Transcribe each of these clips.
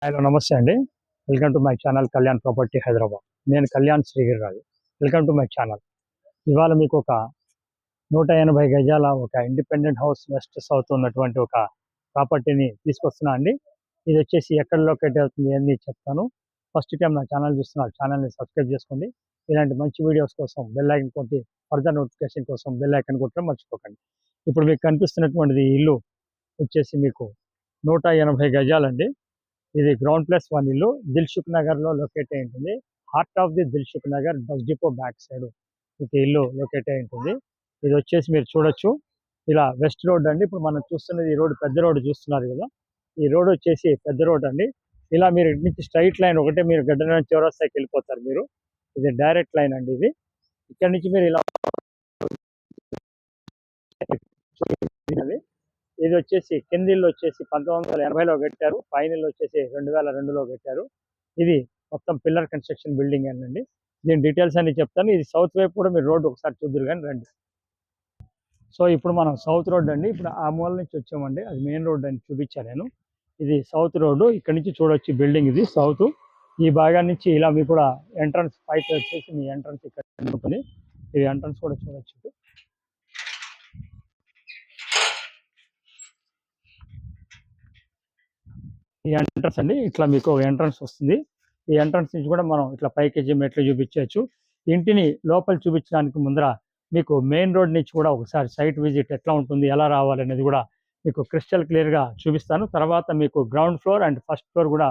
Hello నమస్తే అండి. Welcome to my channel Kalyan property Hyderabad. నేను Kalyan Srigiriraju. Welcome to my channel. ఇవాళ మీకు ఒక 180 గజాల ఒక ఇండిపెండెంట్ హౌస్ వెస్ట్ సౌత్ ఉన్నటువంటి ఒక ప్రాపర్టీని తీసుకొస్తున్నా అండి. ఇది వచ్చేసి ఎక్కడ లొకేట్ అవుతుంది అని చెప్తాను. ఫస్ట్ టైం నా ఛానల్ చూస్తున్నారు, ఛానల్ని సబ్స్క్రైబ్ చేసుకోండి. ఇలాంటి మంచి వీడియోస్ కోసం బెల్ ఐకాన్ కొట్టి ఫర్దర్ నోటిఫికేషన్ కోసం బెల్ ఐకాన్ కొట్టడం మర్చిపోకండి. ఇప్పుడు మీకు కనిపిస్తున్నటువంటిది ఇల్లు వచ్చేసి మీకు 180 గజాలండి. ఇది గ్రౌండ్ ప్లస్ 1 ఇల్లు దిల్సుఖ్ నగర్లో లొకేట్ అయి ఉంటుంది. Heart of the Dilsukh Nagar bus depot back side మీకు ఇల్లు లొకేట్ అయి ఉంటుంది. ఇది వచ్చేసి మీరు చూడొచ్చు, ఇలా వెస్ట్ రోడ్ అండి. ఇప్పుడు మనం చూస్తున్నది ఈ రోడ్ పెద్ద రోడ్ చూస్తున్నారు కదా, ఈ రోడ్ వచ్చేసి పెద్ద రోడ్ అండి. ఇలా మీరు ఇటు నుంచి స్ట్రైట్ లైన్ ఒకటే మీరు గడ్డ చౌరస్తాకి వెళ్ళిపోతారు మీరు. ఇది డైరెక్ట్ లైన్ అండి. ఇది ఇక్కడ నుంచి మీరు ఇలా ఇది వచ్చేసి కింది ఇల్లు వచ్చేసి 1980లో కట్టారు, పైన ఇల్లు వచ్చేసి 2002లో కట్టారు. ఇది మొత్తం పిల్లర్ కన్స్ట్రక్షన్ బిల్డింగ్ అండి. దీని డీటెయిల్స్ అన్ని చెప్తాను. ఇది సౌత్ వైపు కూడా మీరు రోడ్డు ఒకసారి చూద్దరు కానీ రండి. సో ఇప్పుడు మనం సౌత్ రోడ్ అండి. ఇప్పుడు ఆ మూల నుంచి వచ్చామండి, అది మెయిన్ రోడ్ అని చూపించాను నేను. ఇది సౌత్ రోడ్డు. ఇక్కడ నుంచి చూడొచ్చు బిల్డింగ్, ఇది సౌత్. ఈ భాగం నుంచి ఇలా మీకు కూడా ఎంట్రన్స్ పైకి వచ్చేసి మీ ఎంట్రన్స్ ఇక్కడ ఉంటుంది. ఇది ఎంట్రన్స్ కూడా చూడొచ్చు. ఈ ఎంట్రన్స్ అండి, ఇట్లా మీకు ఎంట్రన్స్ వస్తుంది. ఈ ఎంట్రన్స్ నుంచి కూడా మనం ఇట్లా పైకి మెట్లు చూపించవచ్చు. ఇంటిని లోపల చూపించడానికి ముందర మీకు మెయిన్ రోడ్ నుంచి కూడా ఒకసారి సైట్ విజిట్ ఎట్లా ఉంటుంది, ఎలా రావాలి అనేది కూడా మీకు క్రిస్టల్ క్లియర్గా చూపిస్తాను. తర్వాత మీకు ground floor and first floor కూడా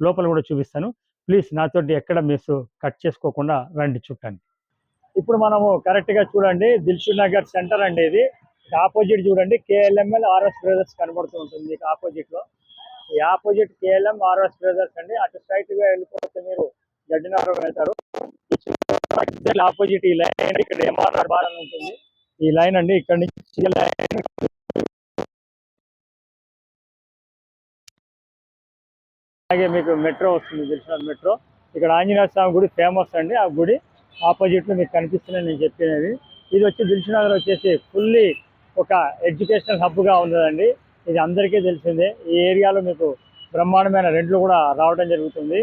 లోపల కూడా చూపిస్తాను. ప్లీజ్ నాతోటి ఎక్కడ మిస్ కట్ చేసుకోకుండా రండి చూడండి. ఇప్పుడు మనము కరెక్ట్గా చూడండి, దిల్సుఖ్ నగర్ సెంటర్ అండి. ఇది ఆపోజిట్ చూడండి, కేఎల్ఎంఎల్ ఆర్ఎస్ బ్రదర్స్ కనబడుతూ ఉంటుంది మీకు ఆపోజిట్లో. ఈ ఆపోజిట్ కేఎల్ఎం ఆర్ఎస్ బ్రదర్స్ అండి. అటు స్ట్రైట్ గా వెళ్ళిపోతే మీరు గడ్డినారం వెళ్తారు. ఆపోజిట్ ఈ లైన్ ఇక్కడ ఎంఆర్ఆర్ బార్ అని ఉంటుంది. ఈ లైన్ అండి, ఇక్కడ నుంచి అలాగే మీకు మెట్రో వస్తుంది, దిల్సుఖ్ మెట్రో. ఇక్కడ ఆంజనేయ స్వామి గుడి ఫేమస్ అండి. ఆ గుడి ఆపోజిట్ లో మీకు కనిపిస్తున్నాయి నేను చెప్పినది. ఇది వచ్చి దిల్సుఖ్ నగర్ వచ్చేసి ఫుల్లీ ఒక ఎడ్యుకేషనల్ హబ్ గా ఉన్నదండి. ఇది అందరికీ తెలిసిందే. ఈ ఏరియాలో మీకు బ్రహ్మాండమైన రెంట్లు కూడా రావడం జరుగుతుంది.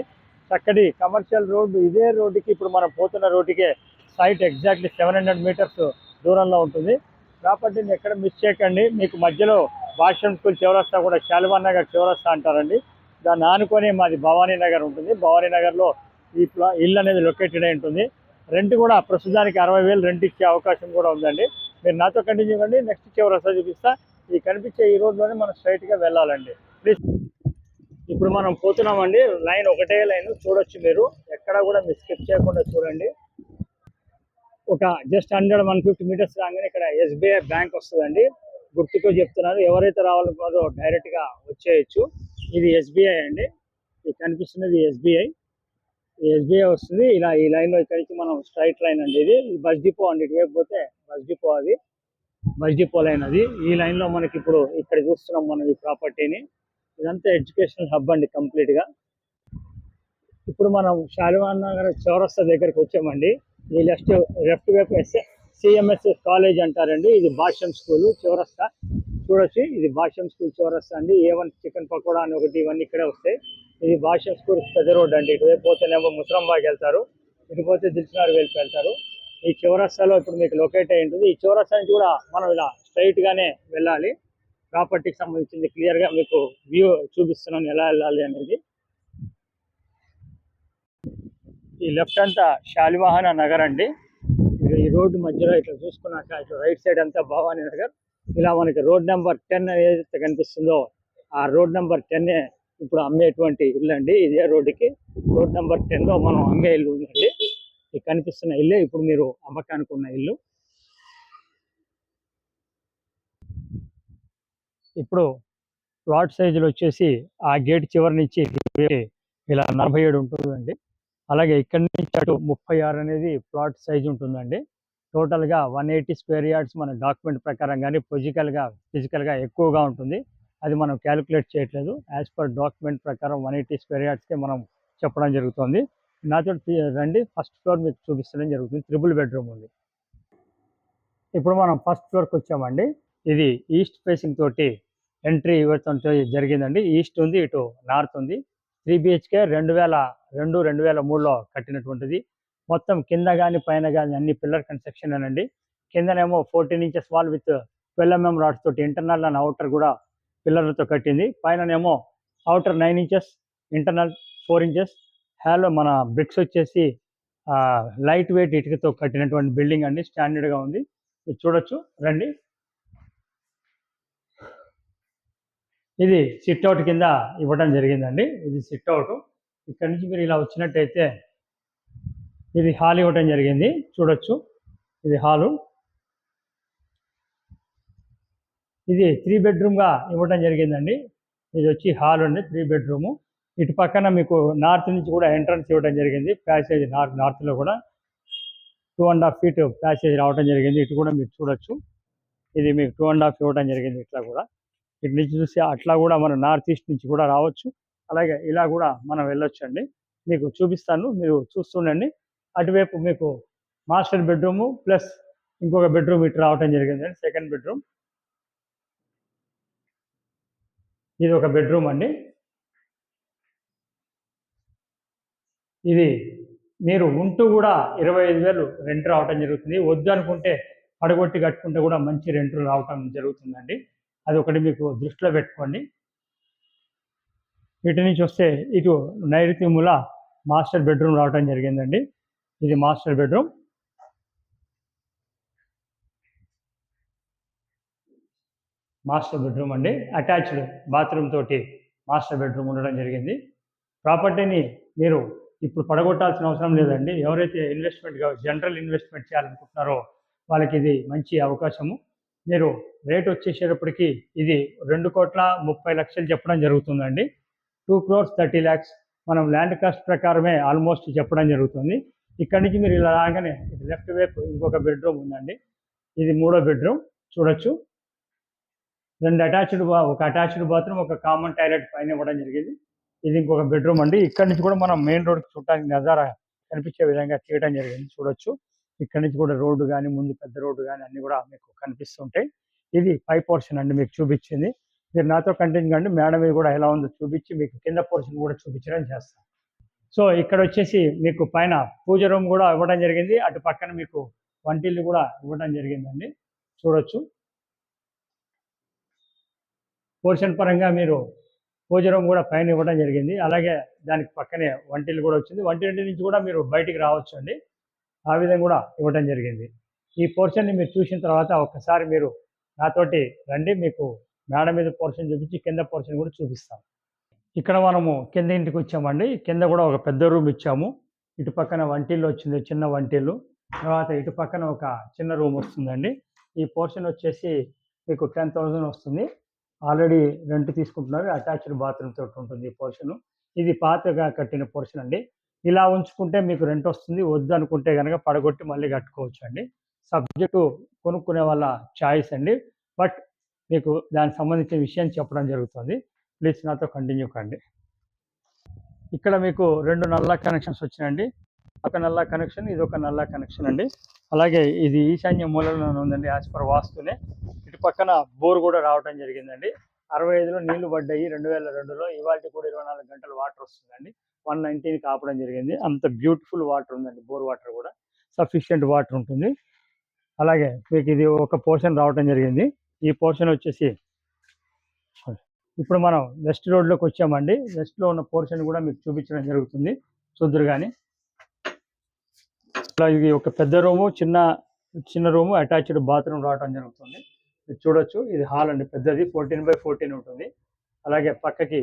చక్కటి కమర్షియల్ రోడ్డు. ఇదే రోడ్డుకి ఇప్పుడు మనం పోతున్న రోడ్డుకే సైట్ ఎగ్జాక్ట్లీ 700 మీటర్స్ దూరంలో ఉంటుంది. ప్రాపర్టీని ఎక్కడ మిస్ చేయకండి. మీకు మధ్యలో భాష్యం స్కూల్ చౌరస్తా కూడా శాలివాన్ నగర్ చౌరస్తా అంటారండి. దాన్ని ఆనుకొని మాది భవానీ నగర్ ఉంటుంది. భవానీ నగర్లో ఈ ఇల్లు అనేది లొకేటెడ్ అయి ఉంటుంది. రెంట్ కూడా ప్రస్తుతానికి 60,000 రెంట్ ఇచ్చే అవకాశం కూడా ఉందండి. మీరు నాతో కంటిన్యూ ఇవ్వండి, నెక్స్ట్ చౌరస్తా చూపిస్తా. ఈ కనిపించే ఈ రోడ్లోనే మనం స్ట్రైట్గా వెళ్ళాలండి. ప్లీజ్ ఇప్పుడు మనం పోతున్నామండి. లైన్ ఒకటే లైన్ చూడొచ్చు మీరు, ఎక్కడ కూడా మీరు స్కిప్ చేయకుండా చూడండి. ఒక జస్ట్ 100-150 మీటర్స్ రాగానే ఇక్కడ ఎస్బీఐ బ్యాంక్ వస్తుందండి. గుర్తుతో చెప్తున్నారు, ఎవరైతే రావాలనుకున్నారో డైరెక్ట్గా వచ్చేయచ్చు. ఇది ఎస్బీఐ అండి. ఇది కనిపిస్తున్నది ఎస్బీఐ. ఎస్బీఐ వస్తుంది. ఇలా ఈ లైన్లో ఇక్కడి నుంచి మనం స్ట్రైట్ లైన్ అండి. ఇది బస్ డిపో అండి. ఇటువైపు పోతే బస్ డిపో, అది బస్ డిపో లైన్ అది. ఈ లైన్లో మనకి ఇప్పుడు ఇక్కడ చూస్తున్నాం మనం ఈ ప్రాపర్టీని. ఇదంతా ఎడ్యుకేషనల్ హబ్ అండి కంప్లీట్గా. ఇప్పుడు మనం శాలివాన్ నగర్ చౌరస్తా దగ్గరికి వచ్చామండి. ఈ లెఫ్ట్ వైపు సిఎంఎస్ కాలేజ్ అంటారండి. ఇది భాష్యం స్కూల్ చౌరస్తా చూడొచ్చు. ఇది భాష్యం స్కూల్ చౌరస్తా అండి. A1 చికెన్ పకోడా అని ఒకటి, ఇవన్నీ ఇక్కడే వస్తాయి. ఇది భాష్యం స్కూల్ పెద్ద రోడ్ అండి. ఇటువైపు పోతేనేమో ముసరంబాగ్ వెళ్తారు, ఇటు పోతే దిల్సుఖ్ నగర్ వెళ్ళి వెళ్తారు. ఈ చౌరస్తాలో ఇప్పుడు మీకు లొకేట్ అయి ఉంటుంది. ఈ చౌరస్తా నుంచి కూడా మనం ఇలా స్ట్రైట్ గానే వెళ్ళాలి. ప్రాపర్టీకి సంబంధించింది క్లియర్గా మీకు వ్యూ చూపిస్తున్నాను ఎలా వెళ్ళాలి అనేది. ఈ లెఫ్ట్ అంతా శాలివాహన నగర్ అండి. ఈ రోడ్డు మధ్యలో ఇట్లా చూసుకున్నాక ఇట్లా రైట్ సైడ్ అంతా భవానీ నగర్. ఇలా మనకి రోడ్ నెంబర్ 10 ఏదైతే కనిపిస్తుందో ఆ రోడ్ నెంబర్ 10 ఇప్పుడు అమ్మేటువంటి ఇల్లు అండి. ఇదే రోడ్డుకి రోడ్ నెంబర్ 10లో మనం అమ్మే ఇల్లు ఉందండి. ఈ కనిపిస్తున్న ఇల్లే ఇప్పుడు మీరు అమ్మకానికి ఉన్న ఇల్లు. ఇప్పుడు ప్లాట్ సైజులు వచ్చేసి ఆ గేట్ చివరి నుంచి ఇలా 47 ఉంటుందండి. అలాగే ఇక్కడి నుంచి అటు 36 అనేది ప్లాట్ సైజ్ ఉంటుందండి. టోటల్గా 180 స్క్వేర్ యార్డ్స్ మన డాక్యుమెంట్ ప్రకారం కానీ ఫిజికల్గా ఎక్కువగా ఉంటుంది. అది మనం క్యాలిక్యులేట్ చేయట్లేదు. యాజ్ పర్ డాక్యుమెంట్ ప్రకారం 180 స్క్వేర్ యార్డ్స్కే మనం చెప్పడం జరుగుతుంది. నాతో రండి, ఫస్ట్ ఫ్లోర్ మీకు చూపించడం జరుగుతుంది. 3 బెడ్రూమ్ ఉంది. ఇప్పుడు మనం ఫస్ట్ ఫ్లోర్కి వచ్చామండి. ఇది ఈస్ట్ ఫేసింగ్ తోటి ఎంట్రీ ఇవ్వటం జరిగిందండి. ఈస్ట్ ఉంది, ఇటు నార్త్ ఉంది. BHK 2002-2003లో కట్టినటువంటిది. మొత్తం కింద కానీ పైన కానీ అన్ని పిల్లర్ కన్స్ట్రక్షన్ అండి. కిందనేమో 14 inches wall with 12 mm rods తోటి ఇంటర్నల్ అండ్ అవుటర్ కూడా పిల్లర్లతో కట్టింది. పైననేమో outer 9 inches, internal 4 inches. Hollow మన బ్రిక్స్ వచ్చేసి లైట్ వెయిట్ ఇటుకతో కట్టినటువంటి బిల్డింగ్ అండి. స్టాండర్డ్గా ఉంది, మీరు చూడొచ్చు రండి. ఇది సిట్అవుట్ కింద ఇవ్వడం జరిగిందండి. ఇది సిట్అవుట్. ఇక్కడ నుంచి మీరు ఇలా వచ్చినట్టయితే ఇది హాల్ ఇవ్వడం జరిగింది, చూడొచ్చు. ఇది హాలు. ఇది 3 బెడ్రూమ్గా ఇవ్వడం జరిగిందండి. ఇది వచ్చి హాల్ అండి, 3 బెడ్రూము. ఇటు పక్కన మీకు నార్త్ నుంచి కూడా ఎంట్రన్స్ ఇవ్వడం జరిగింది. ప్యాసేజ్ నార్త్లో కూడా 2.5 feet ప్యాసేజ్ రావడం జరిగింది. ఇటు కూడా మీరు చూడొచ్చు. ఇది మీకు 2.5 ఇవ్వడం జరిగింది. ఇట్లా కూడా ఇటు నుంచి చూసి అట్లా కూడా మనం నార్త్ ఈస్ట్ నుంచి కూడా రావచ్చు. అలాగే ఇలా కూడా మనం వెళ్ళొచ్చు అండి. మీకు చూపిస్తాను, మీరు చూస్తుండండి. అటువైపు మీకు మాస్టర్ బెడ్రూము ప్లస్ ఇంకొక బెడ్రూమ్ ఇటు రావడం జరిగింది. Second bedroom. ఇది ఒక బెడ్రూమ్ అండి. ఇది మీరు ఉంటూ కూడా 25,000 రెంట్ రావటం జరుగుతుంది. వద్దు అనుకుంటే పడగొట్టి కట్టుకుంటే కూడా మంచి రెంట్ రావటం జరుగుతుందండి. అది ఒకటి మీకు దృష్టిలో పెట్టుకోండి. ఇటు నుంచి వస్తే ఇటు నైరుతి మూల మాస్టర్ బెడ్రూమ్ రావటం జరిగిందండి. ఇది మాస్టర్ బెడ్రూమ్. మాస్టర్ బెడ్రూమ్ అండి. అటాచ్డ్ బాత్రూమ్ తోటి మాస్టర్ బెడ్రూమ్ ఉండడం జరిగింది. ప్రాపర్టీని మీరు ఇప్పుడు పడగొట్టాల్సిన అవసరం లేదండి. ఎవరైతే జనరల్ ఇన్వెస్ట్మెంట్ చేయాలనుకుంటున్నారో వాళ్ళకి ఇది మంచి అవకాశము. మీరు రేట్ వచ్చేసేటప్పటికి ఇది 2,30,00,000 చెప్పడం జరుగుతుందండి. 2,30,00,000 మనం ల్యాండ్ కాస్ట్ ప్రకారమే ఆల్మోస్ట్ చెప్పడం జరుగుతుంది. ఇక్కడి నుంచి మీరు ఇలా రాగానే లెఫ్ట్ వైపు ఇంకొక బెడ్రూమ్ ఉందండి. ఇది 3వ బెడ్రూమ్, చూడొచ్చు. ఒక అటాచ్డ్ బాత్రూమ్, ఒక కామన్ టాయిలెట్ పైన ఇవ్వడం జరిగింది. ఇది ఇంకొక బెడ్రూమ్ అండి. ఇక్కడ నుంచి కూడా మనం మెయిన్ రోడ్ చూడటానికి నజారా కనిపించే విధంగా చేయడం జరిగింది, చూడొచ్చు. ఇక్కడ నుంచి కూడా రోడ్డు కానీ, ముందు పెద్ద రోడ్డు కానీ అన్ని కూడా మీకు కనిపిస్తుంటాయి. ఇది పై పోర్షన్ అండి మీకు చూపించింది. మీరు నాతో కంటిన్యూ కండి, మేడ మీద కూడా ఎలా ఉందో చూపించి మీకు కింద పోర్షన్ కూడా చూపించడం చేస్తాం. సో ఇక్కడ వచ్చేసి మీకు పైన పూజ రూమ్ కూడా ఇవ్వడం జరిగింది. అటు పక్కన మీకు వంటిల్లు కూడా ఇవ్వడం జరిగిందండి, చూడొచ్చు. పోర్షన్ పరంగా మీరు పూజ రూమ్ కూడా పైన ఇవ్వడం జరిగింది. అలాగే దానికి పక్కనే వంటిల్లు కూడా వచ్చింది. వంటింటి నుంచి కూడా మీరు బయటికి రావచ్చు అండి, ఆ విధంగా కూడా ఇవ్వడం జరిగింది. ఈ పోర్షన్ని మీరు చూసిన తర్వాత ఒక్కసారి మీరు నాతోటి రండి, మీకు మేడ మీద పోర్షన్ చూపించి కింద పోర్షన్ కూడా చూపిస్తాం. ఇక్కడ మనము కింద ఇంటికి వచ్చామండి. కింద కూడా ఒక పెద్ద రూమ్ ఇచ్చాము. ఇటు పక్కన వంటిల్లు వచ్చింది, చిన్న వంటిల్లు. తర్వాత ఇటు పక్కన ఒక చిన్న రూమ్ వస్తుందండి. ఈ పోర్షన్ వచ్చేసి మీకు 10,000 వస్తుంది. ఆల్రెడీ రెంట్ తీసుకుంటున్నారు. అటాచ్డ్ బాత్రూమ్ తోటి ఉంటుంది ఈ పోర్షను. ఇది పాతగా కట్టిన పోర్షన్ అండి. ఇలా ఉంచుకుంటే మీకు రెంట్ వస్తుంది. వద్దు అనుకుంటే కనుక పడగొట్టి మళ్ళీ కట్టుకోవచ్చు అండి. సబ్జెక్టు కొనుక్కునే వాళ్ళ చాయిస్ అండి. బట్ మీకు దానికి సంబంధించిన విషయం చెప్పడం జరుగుతుంది. ప్లీజ్ నాతో కంటిన్యూ కండి. ఇక్కడ మీకు 2 నల్లా కనెక్షన్స్ వచ్చినాయండి. ఒక నల్లా కనెక్షన్, ఇది ఒక నల్లా కనెక్షన్ అండి. అలాగే ఇది ఈశాన్య మూలలో ఉందండి, యాజ్ పర్ వాస్తునే. ఇటు పక్కన బోర్ కూడా రావడం జరిగిందండి. 65లో నీళ్లు పడ్డాయి 2002లో. ఇవాళ కూడా 24 గంటలు వాటర్ వస్తుందండి. 119కి ఆపడం జరిగింది. అంత బ్యూటిఫుల్ వాటర్ ఉందండి. బోర్ వాటర్ కూడా సఫిషియెంట్ వాటర్ ఉంటుంది. అలాగే మీకు ఇది ఒక పోర్షన్ రావడం జరిగింది. ఈ పోర్షన్ వచ్చేసి ఇప్పుడు మనం వెస్ట్ రోడ్లోకి వచ్చామండి. వెస్ట్లో ఉన్న పోర్షన్ కూడా మీకు చూపించడం జరుగుతుంది, చూద్దరు కానీ. ఇది ఒక పెద్ద రూము, చిన్న రూము, అటాచ్డ్ బాత్రూమ్ రావడం జరుగుతుంది. మీరు చూడొచ్చు. ఇది హాల్ అండి, పెద్దది 14x14 ఉంటుంది. అలాగే పక్కకి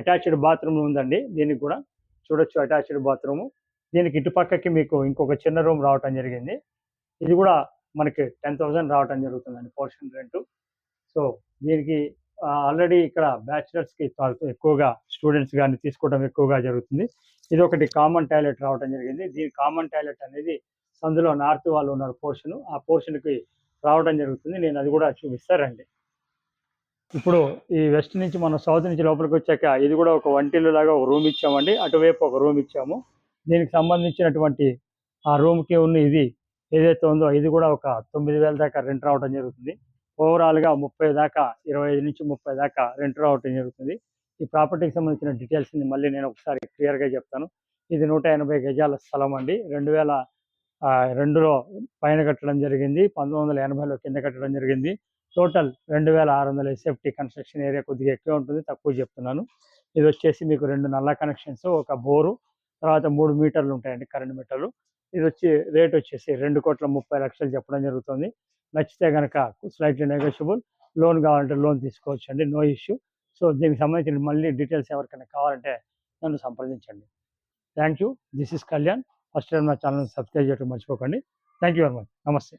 అటాచ్డ్ బాత్రూమ్ ఉందండి. దీనికి కూడా చూడొచ్చు అటాచ్డ్ బాత్రూము. దీనికి ఇటు పక్కకి మీకు ఇంకొక చిన్న రూమ్ రావడం జరిగింది. ఇది కూడా మనకి 10,000 రావడం జరుగుతుందండి పోర్షన్ రెంట్. సో దీనికి ఆల్రెడీ ఇక్కడ బ్యాచిలర్స్కి ఎక్కువగా స్టూడెంట్స్ కానీ తీసుకోవడం ఎక్కువగా జరుగుతుంది. ఇది ఒకటి కామన్ టాయిలెట్ రావడం జరిగింది. దీని కామన్ టాయిలెట్ అనేది అందులో నార్త్ వాళ్ళు ఉన్నారు పోర్షను, ఆ పోర్షన్కి రావడం జరుగుతుంది. నేను అది కూడా చూపిస్తారండి. ఇప్పుడు ఈ వెస్ట్ నుంచి మనం సౌత్ నుంచి లోపలికి వచ్చాక ఇది కూడా ఒక వంటిల్లు లాగా ఒక రూమ్ ఇచ్చామండి. అటువైపు ఒక రూమ్ ఇచ్చాము. దీనికి సంబంధించినటువంటి ఆ రూమ్కి ఉన్న ఇది ఏదైతే ఉందో ఇది కూడా ఒక 9,000 దాకా రెంట్ రావడం జరుగుతుంది. ఓవరాల్గా 30 దాకా, 25 నుంచి 30 దాకా రెంట్ రావడం జరుగుతుంది. ఈ ప్రాపర్టీకి సంబంధించిన డీటెయిల్స్ని మళ్ళీ నేను ఒకసారి క్లియర్గా చెప్తాను. ఇది 180 గజాల స్థలం అండి. 2002లో పైన కట్టడం జరిగింది, 1980లో కింద కట్టడం జరిగింది. Total 2600 SFT. కన్స్ట్రక్షన్ ఏరియా కొద్దిగా ఎక్కువ ఉంటుంది, తక్కువ చెప్తున్నాను. ఇది వచ్చేసి మీకు 2 నల్లా కనెక్షన్స్, ఒక బోరు, తర్వాత 3 మీటర్లు ఉంటాయండి, కరెంట్ మీటర్లు. ఇది వచ్చి రేట్ వచ్చేసి 2,30,00,000 చెప్పడం జరుగుతుంది. నచ్చితే కనుక స్లైట్లీ నెగోషియబుల్. లోన్ కావాలంటే లోన్ తీసుకోవచ్చు అండి, నో ఇష్యూ. సో దీనికి సంబంధించిన మళ్ళీ డీటెయిల్స్ ఎవరికైనా కావాలంటే నన్ను సంప్రదించండి. Thank you. This is Kalyan. First time నా ఛానల్ సబ్స్క్రైబ్ చేయడం మర్చిపోకండి. Thank you very much. నమస్తే.